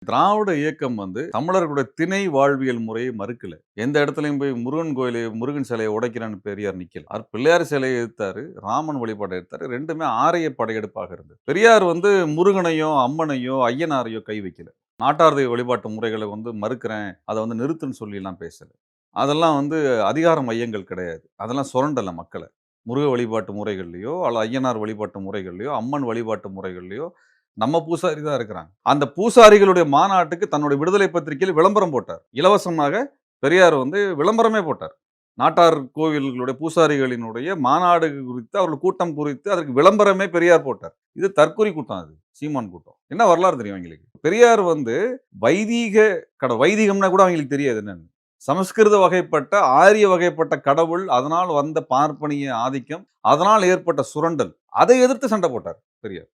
திராவிட இயக்கம் தமிழர்களுடைய திணை வாழ்வியல் முறையை மறுக்கல. எந்த இடத்துலயும் போய் முருகன் சிலையை உடைக்கிறேன்னு பெரியார் நிக்கல. அவர் பிள்ளையார் சிலையை எதிர்த்தாரு, ராமன் வழிபாட்டை எதிர்த்தாரு. 2மே ஆரிய படையெடுப்பாக இருந்தது. பெரியார் முருகனையோ, ஐயனாரையோ கை வைக்கல. நாட்டார் தெய்வ வழிபாட்டு முறைகளை மறுக்கிறேன், அதை நிறுத்துன்னு சொல்லிலாம் பேசல. அதெல்லாம் அதிகார மையங்கள் கிடையாது. அதெல்லாம் சுரண்டல மக்கள. முருக வழிபாட்டு முறைகள்லயோ, அல்ல ஐயனார் வழிபாட்டு முறைகள்லயோ, அம்மன் வழிபாட்டு முறைகள்லயோ நம்ம பூசாரி தான் இருக்கிறாங்க. அந்த மாநாட்டுக்கு தன்னுடைய விடுதலை பத்திரிகையில் விளம்பரம் போட்டார். இலவசமாக பெரியார் விளம்பரமே போட்டார். நாட்டார் கோவில்களுடைய பூசாரிகளினுடைய மாநாடு குறித்து, அவர்கள் கூட்டம் குறித்து அதற்கு விளம்பரமே பெரியார் போட்டார். இது தற்கொலை கூட்டம், அது சீமான் கூட்டம். என்ன வரலாறு தெரியும் அவங்களுக்கு? பெரியார் வைதிகம்னா கூட அவங்களுக்கு தெரியாது என்னன்னு. சமஸ்கிருத வகைப்பட்ட, ஆரிய வகைப்பட்ட கடவுள், அதனால் வந்த பார்ப்பனிய ஆதிக்கம், அதனால் ஏற்பட்ட சுரண்டல், அதை எதிர்த்து சண்டை போட்டார் பெரியார்.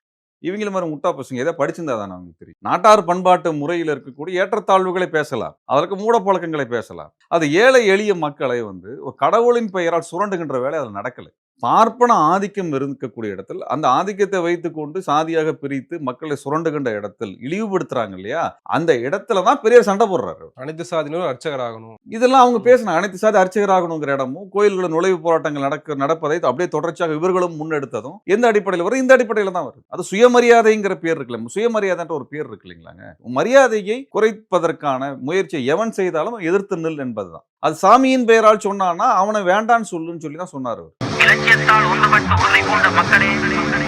இவங்கள மாதிரி முட்டா பசங்க எதை படிச்சிருந்தா தானே அவங்களுக்கு தெரியும். நாட்டார் பண்பாட்டு முறையில் இருக்கக்கூடிய ஏற்றத்தாழ்வுகளை பேசலாம், அதற்கு மூட பழக்கங்களை பேசலாம். அது ஏழை எளிய மக்களை ஒரு கடவுளின் பெயரால் சுரண்டுகின்ற வேலை அதில் நடக்கலை. பார்ப்பன ஆதிக்கம் இருக்கக்கூடிய இடத்தில் அந்த ஆதிக்கத்தை வைத்துக்கொண்டு சாதியாக பிரித்து மக்களை சுரண்டுகின்ற இடத்தில் இழிவுபடுத்துறாங்க இல்லையா, அந்த இடத்துல தான் பெரியார் சண்டை போடுறாரு. அனைத்து சாதியினரும் அர்ச்சகர் ஆகணும், இதெல்லாம் அவங்க பேசின அனைத்து சாதி அர்ச்சகர் ஆகணுங்கிற இடமும், கோயில்களில் நுழைவு போராட்டங்கள் நடப்பதை அப்படியே தொடர்ச்சியாக இவர்களும் முன்னெடுத்ததும் எந்த அடிப்படையில் வரும்? இந்த அடிப்படையில் தான் வருது. அது சுயமரியாதைங்கிற பேர் இருக்குல்ல, சுயமரியாதைன்ற ஒரு பேர் இருக்கு இல்லைங்களாங்க. மரியாதையை குறைப்பதற்கான முயற்சியை எவன் செய்தாலும் எதிர்த்து நில் என்பதுதான். அது சாமியின் பெயரால் சொன்னான்னா அவனை வேண்டான்னு சொல்லுன்னு சொல்லி தான் சொன்னார். இலக்கியத்தால் ஒன்றுபட்டு உன்னை போன்ற மக்களே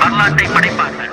வரலாற்றை படைப்பார்கள்.